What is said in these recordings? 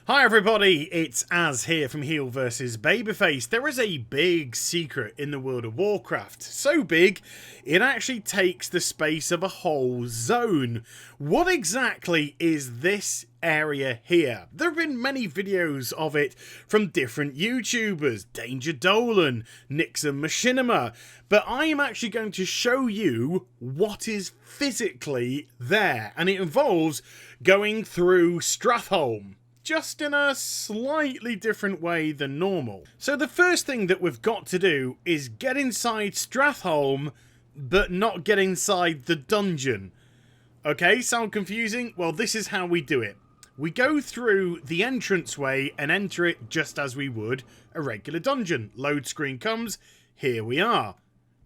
Hi everybody, it's Az here from Heel vs Babyface. There is a big secret in the world of Warcraft. So big, it actually takes the space of a whole zone. What exactly is this area here? There have been many videos of it from different YouTubers, Danger Dolan, Nixon Machinima, but I am actually going to show you what is physically there, and it involves going through Stratholme, just in a slightly different way than normal. So the first thing that we've got to do is get inside Stratholme, but not get inside the dungeon. Okay, sound confusing? Well, this is how we do it. We go through the entranceway and enter it just as we would a regular dungeon. Load screen comes, here we are.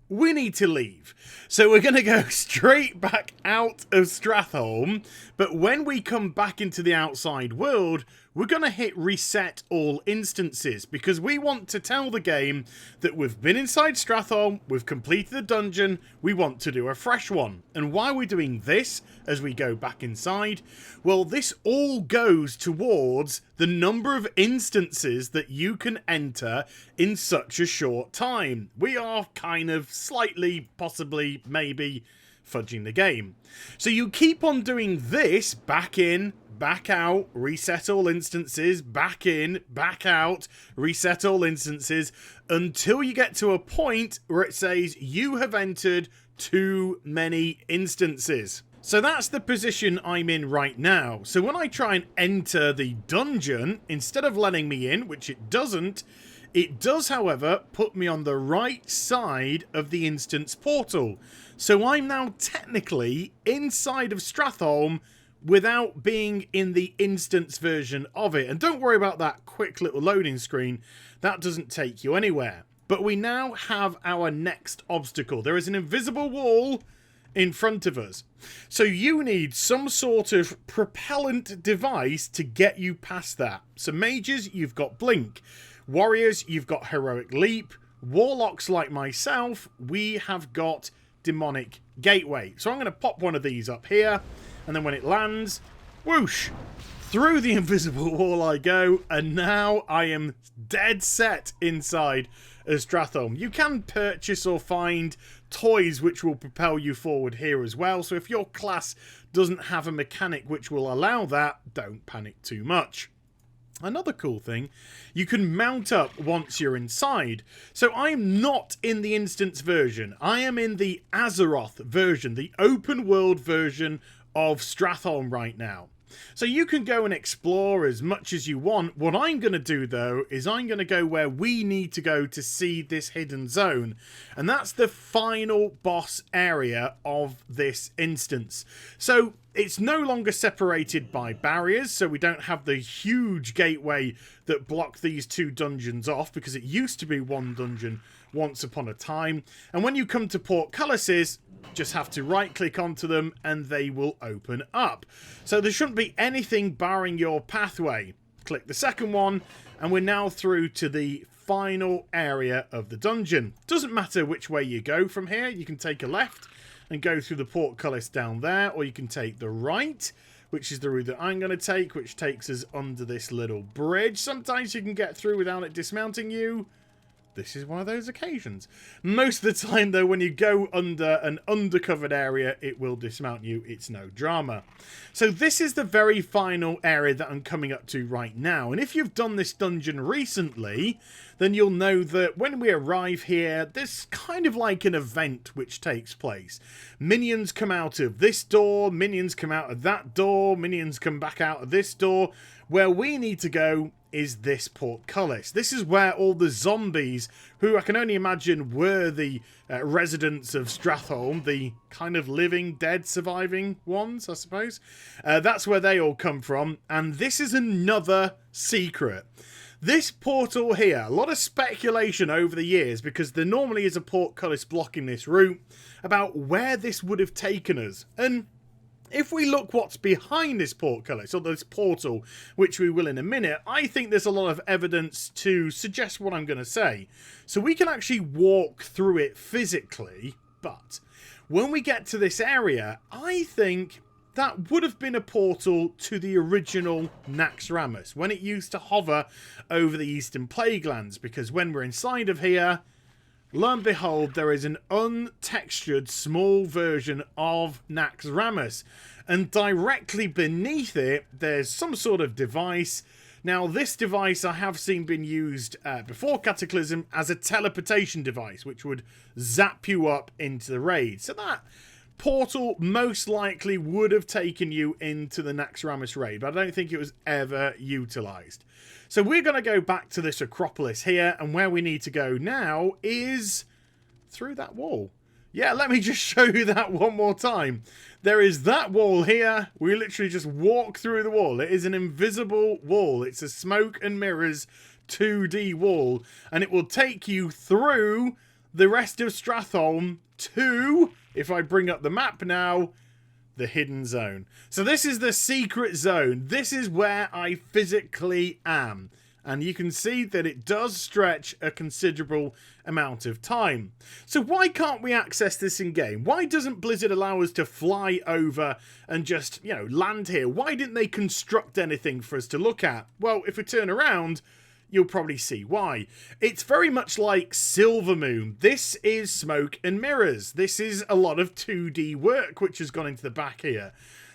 We need to leave. So we're going to go straight back out of Stratholme, but when we come back into the outside world, we're going to hit reset all instances, because we want to tell the game that we've been inside Stratholme, we've completed the dungeon, we want to do a fresh one. And why are we doing this as we go back inside? Well, this all goes towards the number of instances that you can enter in such a short time. We are kind of slightly, possibly, maybe fudging the game. So you keep on doing this, back in, back out, reset all instances, back in, back out, reset all instances, until you get to a point where it says you have entered too many instances. So that's the position I'm in right now. So when I try and enter the dungeon, instead of letting me in, which it doesn't, it does, however, put me on the right side of the instance portal. So I'm now technically inside of Stratholme without being in the instance version of it. And don't worry about that quick little loading screen. That doesn't take you anywhere. But we now have our next obstacle. There is an invisible wall in front of us. So you need some sort of propellant device to get you past that. So mages, you've got Blink. Warriors, you've got Heroic Leap. Warlocks like myself, we have got Demonic Gateway. So I'm going to pop one of these up here, and then when it lands, whoosh, through the invisible wall I go, and now I am dead set inside of Stratholme. You can purchase or find toys which will propel you forward here as well, so if your class doesn't have a mechanic which will allow that, don't panic too much. Another cool thing, you can mount up once you're inside. So I'm not in the instance version. I am in the Azeroth version, the open world version of Stratholme right now. So you can go and explore as much as you want. What I'm going to do, though, is I'm going to go where we need to go to see this hidden zone. And that's the final boss area of this instance. So it's no longer separated by barriers, so we don't have the huge gateway that blocked these two dungeons off, because it used to be one dungeon once upon a time. And when you come to portcullises, just have to right click onto them and they will open up. So there shouldn't be anything barring your pathway. Click the second one and we're now through to the final area of the dungeon. Doesn't matter which way you go from here. You can take a left and go through the portcullis down there, or you can take the right, which is the route that I'm going to take, which takes us under this little bridge. Sometimes you can get through without it dismounting you. This is one of those occasions. Most of the time, though, when you go under an undercovered area, it will dismount you. It's no drama. So this is the very final area that I'm coming up to right now. And if you've done this dungeon recently, then you'll know that when we arrive here, there's kind of like an event which takes place. Minions come out of this door, minions come out of that door, minions come back out of this door. Where we need to go is this portcullis. This is where all the zombies, who I can only imagine were the residents of Stratholme, the kind of living, dead, surviving ones, I suppose. That's where they all come from. And this is another secret. This portal here, a lot of speculation over the years, because there normally is a portcullis blocking this route, about where this would have taken us. And if we look what's behind this portcullis, or this portal, which we will in a minute, I think there's a lot of evidence to suggest what I'm going to say. So we can actually walk through it physically, but when we get to this area, I think that would have been a portal to the original Naxxramas, when it used to hover over the Eastern Plaguelands, because when we're inside of here, lo and behold, there is an untextured small version of Naxxramas, and directly beneath it, there's some sort of device. Now, this device I have seen been used before Cataclysm as a teleportation device, which would zap you up into the raid. So that portal most likely would have taken you into the Naxxramas raid, but I don't think it was ever utilised. So we're going to go back to this Acropolis here, and where we need to go now is through that wall. Yeah, let me just show you that one more time. There is that wall here. We literally just walk through the wall. It is an invisible wall. It's a smoke and mirrors 2D wall, and it will take you through the rest of Stratholme to, if I bring up the map now, the hidden zone. So this is the secret zone. This is where I physically am. And you can see that it does stretch a considerable amount of time. So why can't we access this in game? Why doesn't Blizzard allow us to fly over and just, you know, land here? Why didn't they construct anything for us to look at? Well, if we turn around, you'll probably see why. It's very much like Silvermoon. This is smoke and mirrors. This is a lot of 2D work which has gone into the back here.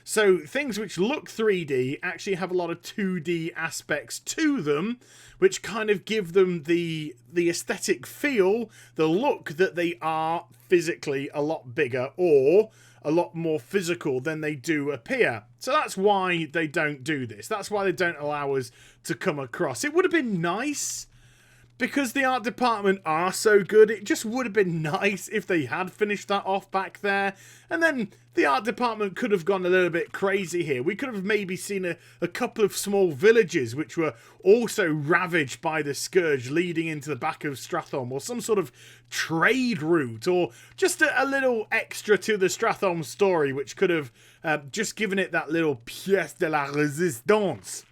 So things which look 3D actually have a lot of 2D aspects to them, which kind of give them the aesthetic feel, the look that they are physically a lot bigger or a lot more physical than they do appear. So that's why they don't do this. That's why they don't allow us to come across. It would have been nice, because the art department are so good, it just would have been nice if they had finished that off back there. And then the art department could have gone a little bit crazy here. We could have maybe seen a couple of small villages which were also ravaged by the Scourge leading into the back of Stratholme, or some sort of trade route, or just a little extra to the Stratholme story, which could have just given it that little pièce de la résistance.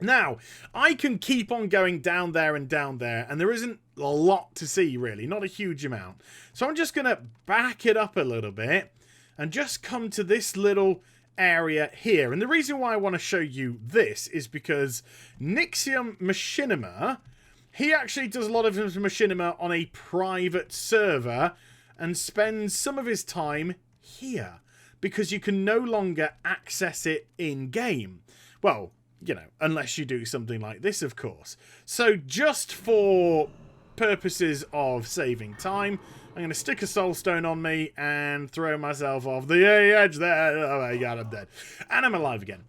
Now, I can keep on going down there, and there isn't a lot to see, really. Not a huge amount. So I'm just going to back it up a little bit and just come to this little area here. And the reason why I want to show you this is because Nixium Machinima, he actually does a lot of his machinima on a private server and spends some of his time here, because you can no longer access it in-game. Well, you know, unless you do something like this, of course. So just for purposes of saving time, I'm going to stick a soul stone on me and throw myself off the edge there. Oh my god, I'm dead. And I'm alive again.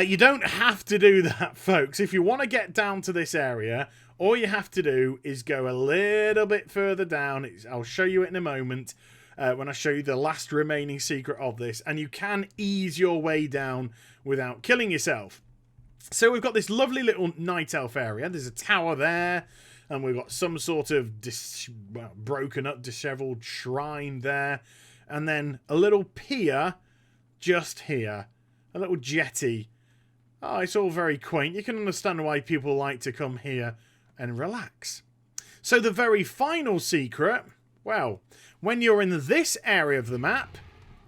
You don't have to do that, folks. If you want to get down to this area, all you have to do is go a little bit further down. I'll show you it in a moment when I show you the last remaining secret of this. And you can ease your way down without killing yourself. So we've got this lovely little night elf area. There's a tower there, and we've got some sort of broken up, disheveled shrine there, and then a little pier just here, a little jetty. Oh, it's all very quaint. You can understand why people like to come here and relax. So the very final secret, well, when you're in this area of the map,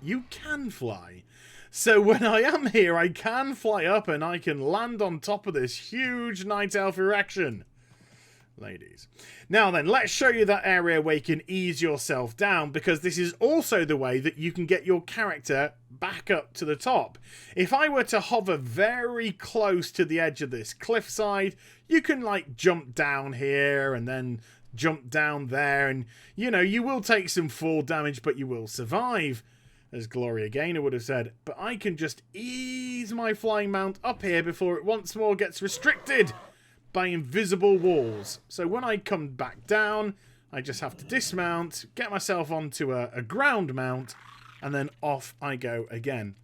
you can fly. So when I am here, I can fly up and I can land on top of this huge night elf erection. Ladies. Now then, let's show you that area where you can ease yourself down, because this is also the way that you can get your character back up to the top. If I were to hover very close to the edge of this cliffside, you can like jump down here and then jump down there, and you know, you will take some fall damage, but you will survive, as Gloria Gaynor would have said. But I can just ease my flying mount up here before it once more gets restricted by invisible walls. So when I come back down, I just have to dismount, get myself onto a ground mount, and then off I go again.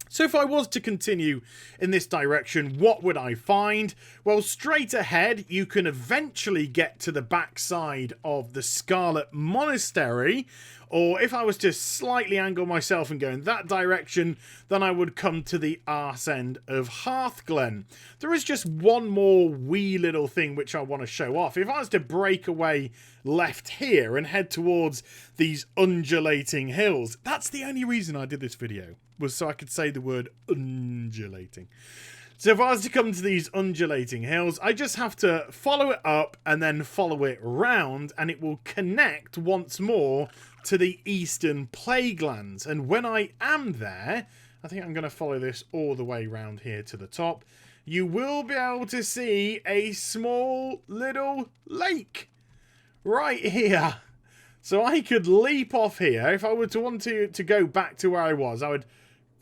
So if I was to continue in this direction, what would I find? Well, straight ahead, you can eventually get to the backside of the Scarlet Monastery, Or if I was to slightly angle myself and go in that direction, then I would come to the arse end of Hearthglen. There is just one more wee little thing which I want to show off. If I was to break away left here and head towards these undulating hills, that's the only reason I did this video, was so I could say the word undulating. So if I was to come to these undulating hills, I just have to follow it up and then follow it round, and it will connect once more to the eastern plaguelands. And when I am there, I think I'm going to follow this all the way round here to the top, you will be able to see a small little lake right here. So I could leap off here. If I were to want to go back to where I was, I would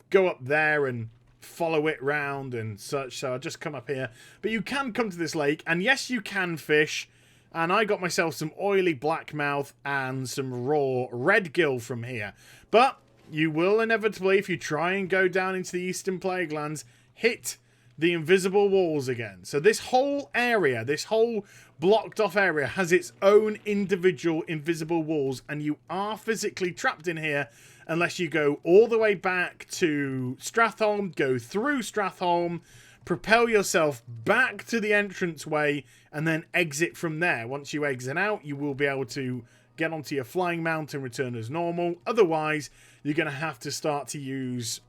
go up there and follow it round and such. So I'll just come up here. But you can come to this lake, and yes, you can fish. And I got myself some oily blackmouth and some raw redgill from here. But you will inevitably, if you try and go down into the eastern plaguelands, hit the invisible walls again. So this whole area, this whole blocked off area, has its own individual invisible walls, and you are physically trapped in here unless you go all the way back to Stratholme, go through Stratholme, propel yourself back to the entranceway, and then exit from there. Once you exit out, you will be able to get onto your flying mount and return as normal. Otherwise, you're going to have to start to use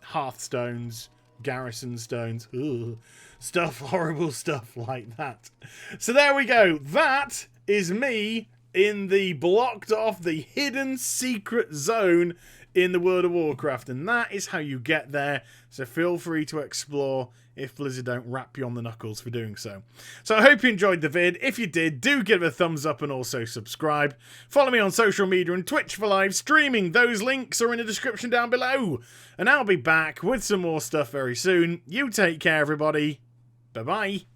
hearthstones, garrison stones, stuff, horrible stuff like that. So there we go. That is me in the blocked off, the hidden secret zone in the World of Warcraft, and that is how you get there. So feel free to explore if Blizzard don't rap you on the knuckles for doing so. So I hope you enjoyed the vid. If you did, do give it a thumbs up and also subscribe. Follow me on social media and Twitch for live streaming. Those links are in the description down below. And I'll be back with some more stuff very soon. You take care, everybody. Bye-bye.